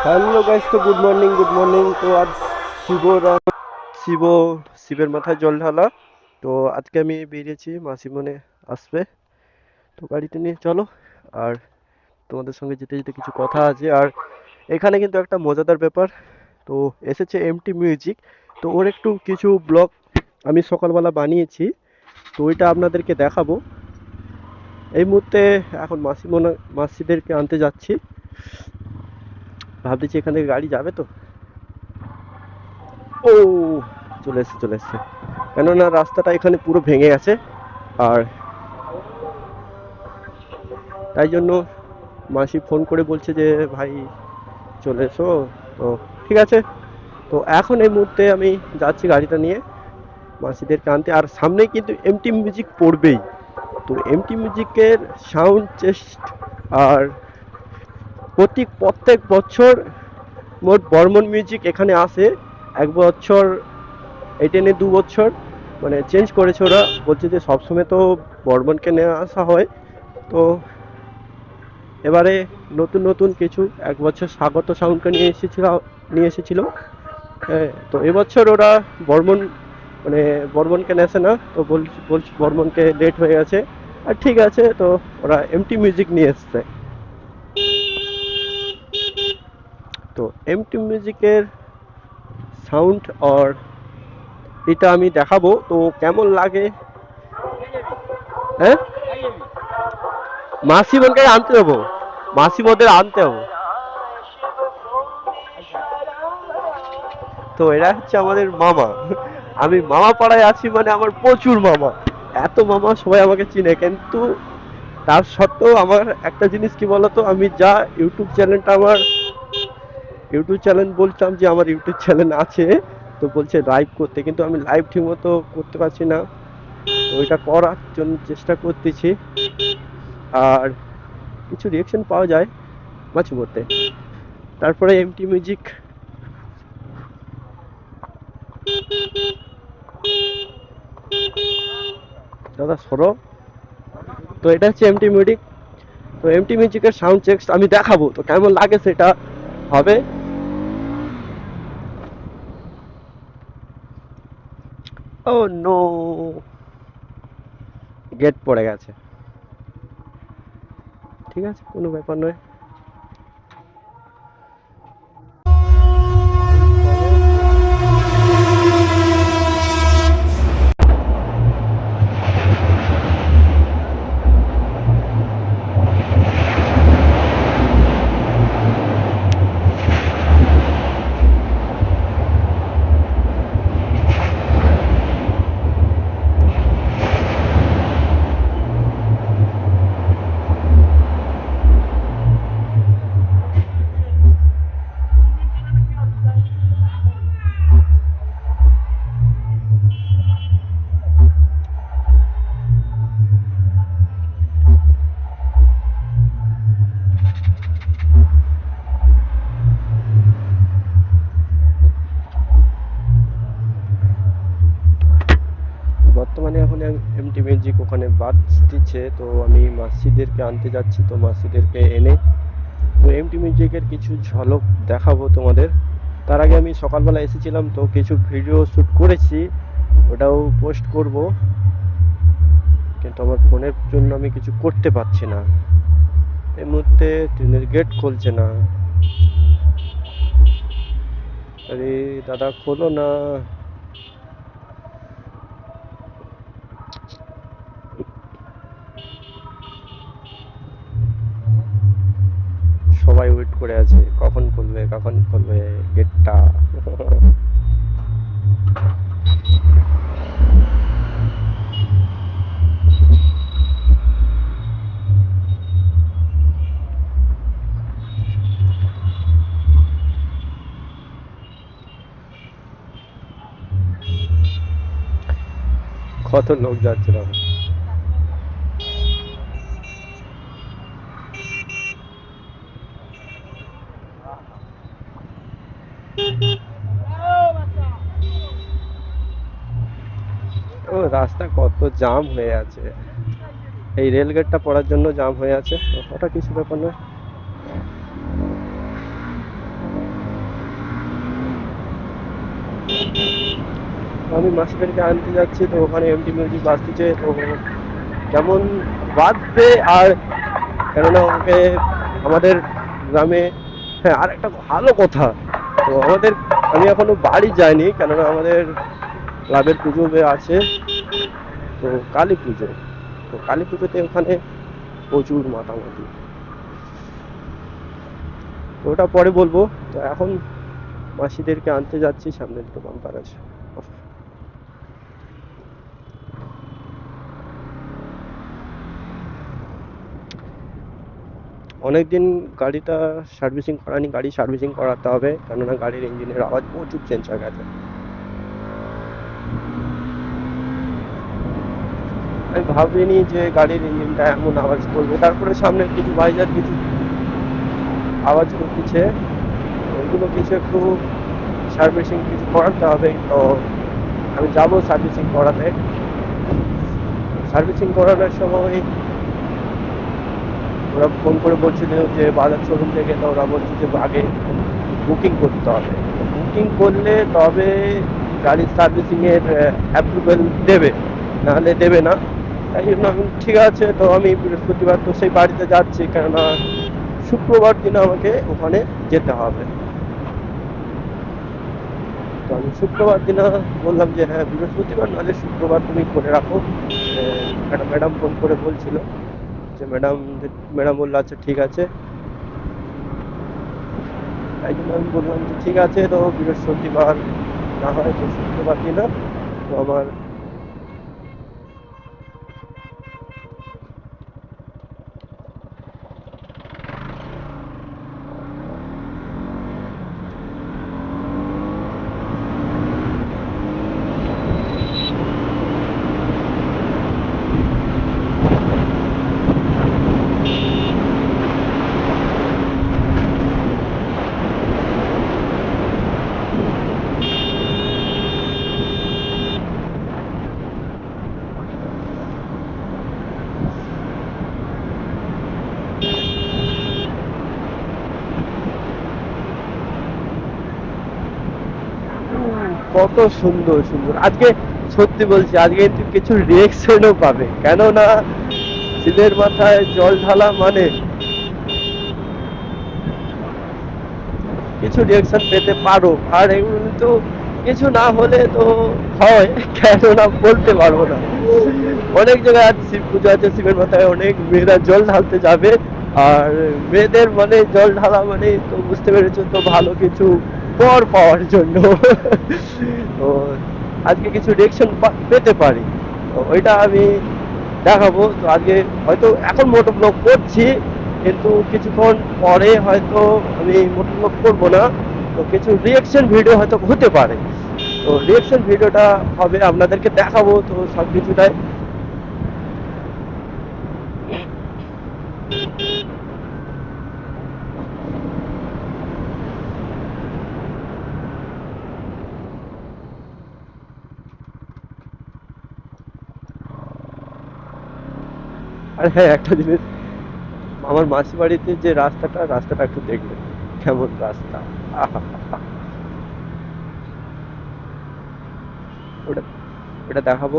Hello guys, তো good morning good morning. তো আজ শিব শিবের মাথায় জল ঢালা। তো আজকে আমি বেরিয়েছি, মাসি মনে আসবে, তো গাড়িটা নিয়ে চলো। আর তোমাদের সঙ্গে যেতে যেতে কিছু কথা আছে। আর এখানে কিন্তু একটা মজাদার ব্যাপার, তো এসেছে এমটি মিউজিক। তো ওর একটু কিছু ব্লগ আমি সকালবেলা বানিয়েছি, তো ওইটা আপনাদেরকে দেখাবো। এই মুহূর্তে এখন মাসিদেরকে আনতে যাচ্ছি। ভাবতেছি এখান থেকে গাড়ি যাবে তো। ও, চলে এসছে। কেননা রাস্তাটা এখানে পুরো ভেঙে গেছে, আর তাই জন্য মাসি ফোন করে বলছে যে ভাই চলে এসো। তো ঠিক আছে, তো এখন এই মুহূর্তে আমি যাচ্ছি গাড়িটা নিয়ে মাসিদেরকে আনতে। আর সামনেই কিন্তু এমটি মিউজিক পড়বেই। তো এমটি মিউজিকের সাউন্ড চেস্ট, আর প্রত্যেক বছর মোট বর্মন মিউজিক এখানে আসে। এক বছর এটা নিয়ে 2 বছর মানে চেঞ্জ করেছে ওরা। বলছে যে সবসময় তো বর্মনকে নিয়ে আসা হয়, তো এবারে নতুন নতুন কিছু, এক বছর স্বাগত সাউন্ডকে নিয়ে এসেছিল। হ্যাঁ, তো এবছর ওরা বর্মন মানে বর্মনকে নেছে না, তো বলছি বর্মনকে লেট হয়ে গেছে। আর ঠিক আছে, তো ওরা এমটি মিউজিক নিয়ে এসছে। তো এমটি মিউজিকের সাউন্ড আর এটা আমি দেখাবো, তো কেমন লাগে। হ্যাঁ, মাসি বোনকে আনতে যাবো, মাসি বোনদের আনতে হবো। তো এরা হচ্ছে আমাদের মামা। আমি মামা পাড়ায় আছি মানে আমার প্রচুর মামা, এত মামা, সবাই আমাকে চিনে। কিন্তু তার সত্ত্বেও আমার একটা জিনিস কি বলতো, আমি যা ইউটিউব চ্যানেল বলতাম যে আমার ইউটিউব চ্যানেল আছে, তো বলছে লাইভ করতে, কিন্তু আমি লাইভ ঠিক মতো করতে পারছি না। তো ওইটা করার জন্য চেষ্টা করতেছি, আর কিছু রিয়েকশন পাওয়া যায় মাঝে মধ্যে। তারপরে এমটি মিউজিক, দাদা সরো। তো এটা হচ্ছে এমটি মিউজিক। তো এমটি মিউজিকের সাউন্ড চেক আমি দেখাবো, তো কেমন লাগে সেটা হবে। ও নো, গেট পড়ে গেছে। ঠিক আছে, কোনো ব্যাপার নয়। বর্তমানে এখন এমটি মিউজিক ওখানে বাজতেছে, তো আমি মাসিদেরকে আনতে যাচ্ছি। তো মাসিদেরকে এনে তো এমটি মিউজিকের কিছু ঝলক দেখাবো তোমাদের। তার আগে আমি সকালবেলা এসেছিলাম, তো কিছু ভিডিও শ্যুট করেছি, ওটাও পোস্ট করব। কিন্তু আমার ফোনের জন্য আমি কিছু করতে পারছি না। এই মুহূর্তে ট্রেনের গেট খুলছে না। আরে দাদা খোলো না। সবাই ওয়েট করে আছে, কখন খুলবে গেটটা। কত লোক যাচ্ছে না। ও, রাস্তা কত জাম হয়ে আছে, এই রেল গেটটা পড়ার জন্য জাম হয়ে আছে। ওটা কিছু ব্যাপার নয়। আমি মাসিদেরকে আনতে যাচ্ছি, তো ওখানে এমটি মিউজিক বাজতেছে, তো কেমন বাজবে আর, কেননা ওকে আমাদের গ্রামে, হ্যাঁ আর একটা ভালো কথা, তো আমাদের, আমি এখনো বাড়ি যাইনি, কেননা আমাদের ক্লাবের পুজো আছে, তো কালী পুজো, তো কালী পুজোতে ওখানে প্রচুর মাতামাতি, তো ওটা পরে বলবো। তো এখন মাসিদেরকে আনতে যাচ্ছি, সামনে দুটো বাম্পার আছে। অনেকদিন গাড়িটা সার্ভিসিং করানি, গাড়ি সার্ভিসিং করাতে হবে, কেননা গাড়ির ইঞ্জিনের আওয়াজ প্রচুর চেঞ্জ হয়ে গেছে। আমি ভাবিনি যে গাড়ির ইঞ্জিনটা এমন আওয়াজ করবে, তারপরে সামনে কিছু ভাইজার কিছু আওয়াজ করতেছে, ওইগুলো কিছু একটু সার্ভিসিং কিছু করাতে হবে, তো আমি যাব সার্ভিসিং করাতে। সার্ভিসিং করানোর সময় ওরা ফোন করে বলছিল যে বাজাজ শোরুম থেকে, তো ওরা বলছে যে আগে বুকিং করতে হবে, বুকিং করলে তবে গাড়ির সার্ভিসিং এর অ্যাপ্রুভেল দেবে, নাহলে দেবে না। তাই জন্য আমি ঠিক আছে, তো আমি বৃহস্পতিবার তো সেই বাড়িতে যাচ্ছি, কেননা শুক্রবার দিন আমাকে ওখানে যেতে হবে। তো আমি শুক্রবার দিন বললাম যে হ্যাঁ বৃহস্পতিবার নাহলে শুক্রবার তুমি করে রাখো। একটা ম্যাডাম ফোন করে বলছিল যে ম্যাডাম, ম্যাডাম বললো আচ্ছা ঠিক আছে। তাই জন্য আমি বললাম যে ঠিক আছে, তো বৃহস্পতিবার না হয় তো শুক্রবার দিন তো আমার, কত সুন্দর সুন্দর আজকে, সত্যি বলছি আজকে কিন্তু কিছু রিয়েকশনও পাবে, কেননা শিবের মাথায় জল ঢালা মানে কিছু রিয়েকশন পেতে পারো, আর এগুলো কিন্তু কিছু না হলে তো হয়, কেননা বলতে পারবো না। অনেক জায়গায় আজ শিব পুজো আছে, শিবের মাথায় অনেক মেয়েরা জল ঢালতে যাবে, আর মেয়েদের মানে জল ঢালা মানে তো বুঝতে পেরেছো তো, ভালো কিছু বর পাওয়ার জন্য। তো আজকে কিছু রিয়েকশন পেতে পারি, তো ওইটা আমি দেখাবো। তো আজকে হয়তো এখন মোটো ব্লগ করছি, কিন্তু কিছুক্ষণ পরে হয়তো আমি মোটো ব্লগ করবো না, তো কিছু রিয়েকশন ভিডিও হয়তো হতে পারে, তো রিয়েকশন ভিডিওটা হবে, আপনাদেরকে দেখাবো, তো সব কিছুটাই। আর হ্যাঁ একটা জিনিস, আমার মাসি বাড়িতে যে রাস্তাটা, রাস্তাটা একটু দেখবেন কেমন রাস্তা, আহা, ওটা ওটা দেখাবো।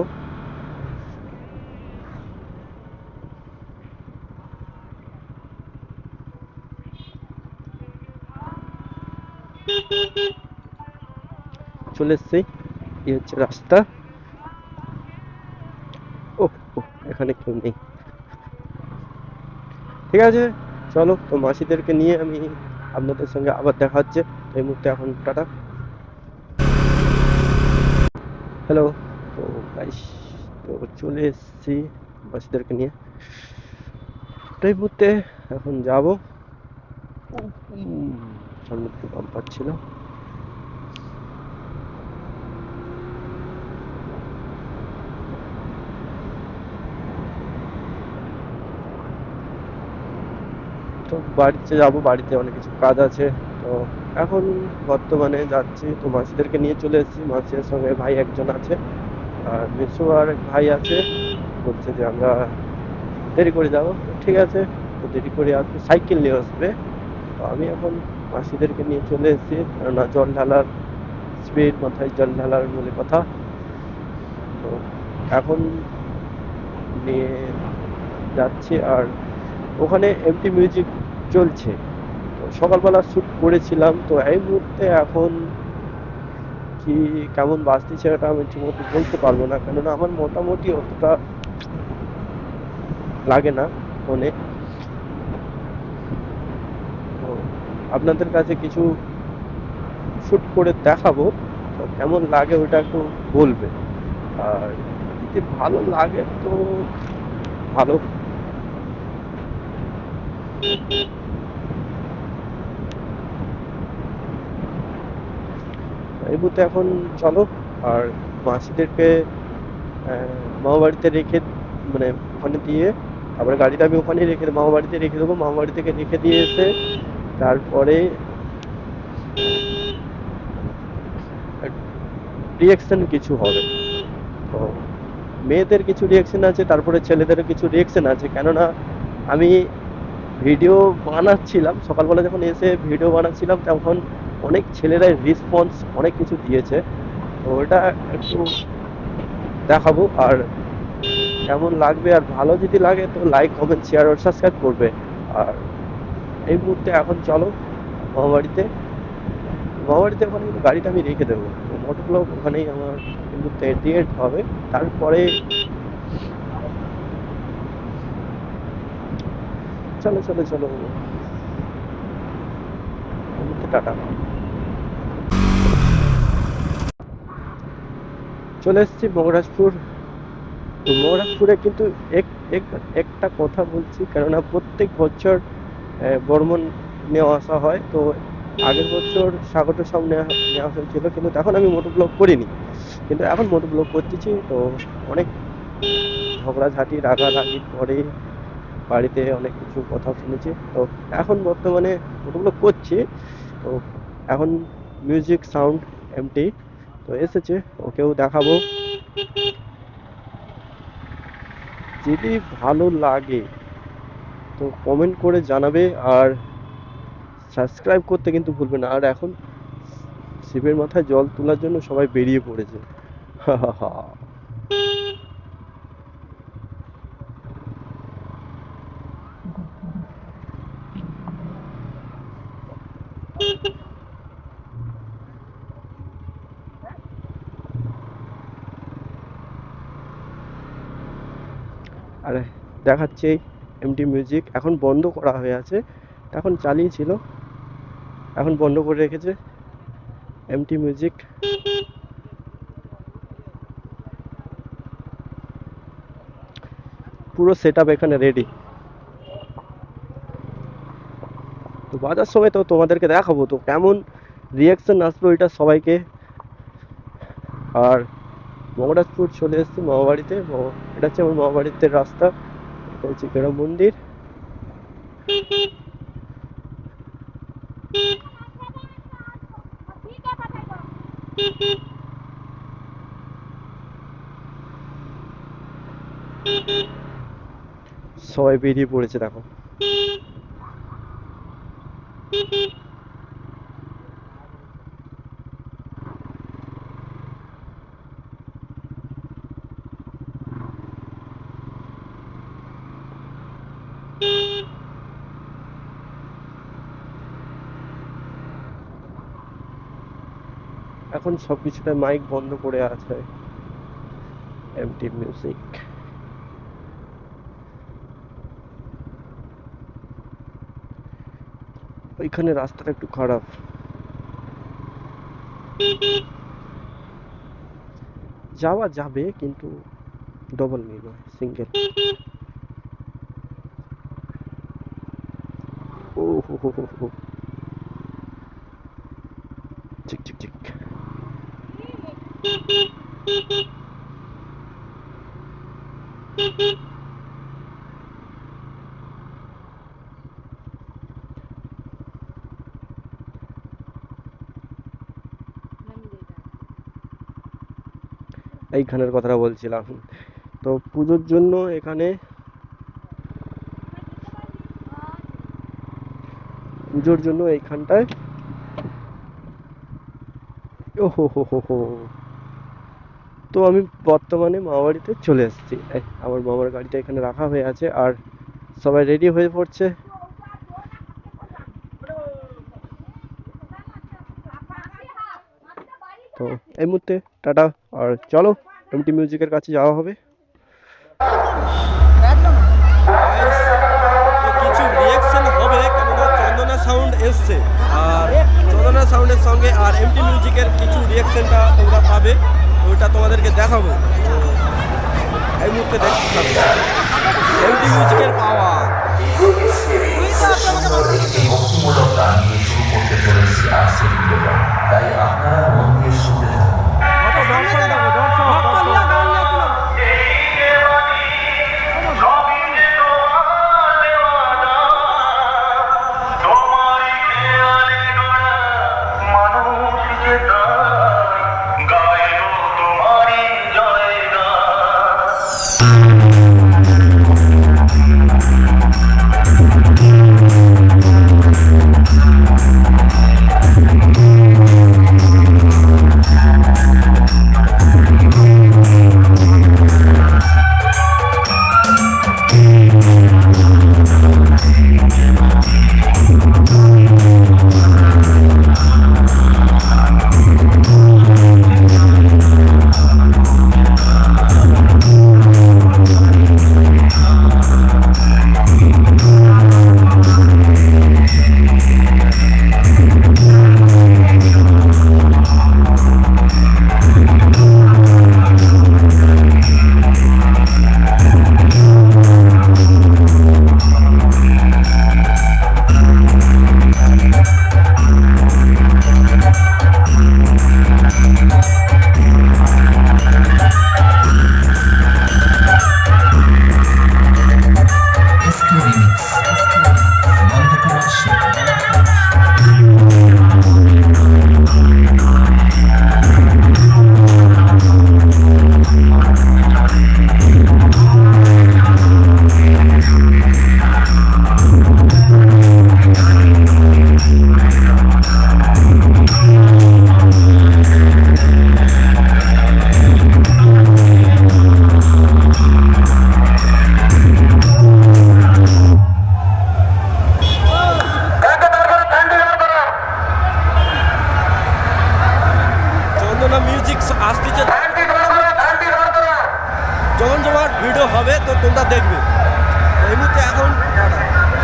চলে এসছি, এই হচ্ছে রাস্তা। ও, এখানে কেউ নেই, ঠিক আছে। চলো, তো মাসিদেরকে নিয়ে আমি আপনাদের সঙ্গে আবার দেখা হচ্ছে। এই মুহূর্তে এখন টাটা। হ্যালো, তো গাইস, তো চলে এসেছি মাসিদেরকে নিয়ে, তো এই মুহূর্তে এখন যাব। সামনে একটু বাম্পার ছিল, তো বাড়িতে যাব, বাড়িতে অনেক কিছু কাজ আছে, তো এখন বর্তমানে যাচ্ছি। তো মাসিদেরকে নিয়ে চলে এসেছি, মাসির সঙ্গে ভাই একজন আছে, আর মিশু আর এক ভাই আছে, বলছে যে আমরা দেরি করে যাবো, তো ঠিক আছে, তো দেরি করে আসবে, সাইকেল নিয়ে আসবে। তো আমি এখন মাসিদেরকে নিয়ে চলে এসেছি, কেননা জল ঢালার স্পিড, মাথায় জল ঢালার বলে কথা, তো এখন নিয়ে যাচ্ছি। আর ওখানে এমটি মিউজিক চলছে, তো সকালবেলা শ্যুট করেছিলাম। তো এই মুহূর্তে এখন কি কেমন বাজতেছে সেটা আমি ঠিকমতো বলতে পারবো না, কেননা আমার মোটামুটি অতটা লাগে না ফোনে। তো আপনাদের কাছে কিছু শ্যুট করে দেখাবো, তো কেমন লাগে ওটা একটু বলবে। আর যদি ভালো লাগে তো ভালো। এই মুহূর্তে এখন চলো। আর মাসিদেরকে মামা বাড়িতে রেখে, মানে ওখানে দিয়ে, তারপরে গাড়িটা আমি ওখানেই রেখে মামা বাড়িতে রেখে দেবো। মামা বাড়ি থেকে রেখে দিয়ে এসে তারপরে রিয়েকশন কিছু হবে। তো মেয়েদের কিছু রিয়েকশন আছে, তারপরে ছেলেদেরও কিছু রিয়েকশন আছে, কেননা আমি ভিডিও বানাচ্ছিলাম সকালবেলা, যখন এসে ভিডিও বানাচ্ছিলাম তখন অনেক ছেলেরাই রেসপন্স অনেক কিছু দিয়েছে। তো ওটা একটু দেখাবো। আর কেমন লাগবে, আর ভালো যদি লাগে তো লাইক কমেন্ট শেয়ার আর সাবস্ক্রাইব করবে। আর এই মুহূর্তে এখন চলো মামাবাড়িতে। মামাবাড়িতে ওখানে কিন্তু গাড়িটা আমি রেখে দেবো, মোটর ব্লগ ওখানেই আমার কিন্তু এন্ড হবে। তারপরে চলো চলো চলো, টাটা। চলে এসেছি মহারাজপুর। তো মহারাজপুরে কিন্তু একটা কথা বলছি, কেননা প্রত্যেক বছর বর্মন নেওয়া আসা হয়। তো আগের বছর সাগরটা সব নেওয়া হয়েছিল, কিন্তু তখন আমি মোটর ব্লগ করিনি, কিন্তু এখন মোটর ব্লগ করতেছি। তো অনেক ঝগড়াঝাঁটি রাগারাগির পরে বাড়িতে অনেক কিছু কথা শুনেছি। তো এখন বর্তমানে মোটর ব্লগ করছি। তো এখন মিউজিক সাউন্ড এমটি তো এসেছে, ওকেও দেখাবো। যদি ভালো লাগে তো কমেন্ট করে জানাবে, আর সাবস্ক্রাইব করতে কিন্তু ভুলবে না। আর এখন শিবের মাথায় জল তোলার জন্য সবাই বেরিয়ে পড়েছে। হা হা হা। আরে দেখাচ্ছে এমটি মিউজিক, এখন বন্ধ করা হয়ে আছে, এখন চালিয়েছিল, এখন বন্ধ করে রেখেছে এমটি মিউজিক। পুরো সেট আপ এখানে রেডি। তো বাজার সময় তো তোমাদেরকে দেখাবো, তো কেমন রিয়াকশন আসবে ওইটা সবাইকে। আর মহারাজপুর চলে এসেছি মামাবাড়িতে। এটা হচ্ছে আমার মামাবাড়িতে রাস্তা, এটা হচ্ছে কেরম মন্দির। সবাই বেরিয়ে পড়েছে দেখো। এখন সবকিছুতে মাইক বন্ধ করে আছে, এমটি মিউজিক। ওইখানে রাস্তাটা একটু খারাপ, যাওয়া যাবে কিন্তু ডবল নিয়ে নয়, সিঙ্গেল। ও হো হো হো হো। চিক চিক চিক। এইখানের কথাটা বলছিলাম। তো পুজোর জন্য এখানে, পুজোর জন্য এইখানটায়, ও হো হো হো হো, তো আমি বর্তমানে মামাবাড়িতে চলে এসেছি। আমার মামার গাড়িটা এখানে রাখা হয়ে আছে আর সবাই রেডি হয়ে পড়ছে। তো এই মুহূর্তে টাটা, আর চলো এমটি মিউজিকের কাছে যাওয়া হবে। গাইস, তো কিছু রিয়াকশন হবে, কেননা চন্দনা সাউন্ড এসছে, আর চন্দনা সাউন্ডের সঙ্গে আর এমটি মিউজিকের কিছু রিয়াকশনটা তোমরা পাবে, ওইটা তোমাদেরকে দেখাবো। তো এই মুহূর্তে দেখতে থাকো এমটি মিউজিকের পাওয়া। ভক্তিমূলক গান নিয়ে শুরু করতে চলেছি আজকের ভিডিওটা, তাই আপনারা মন দিয়ে শুনতে থাকুন।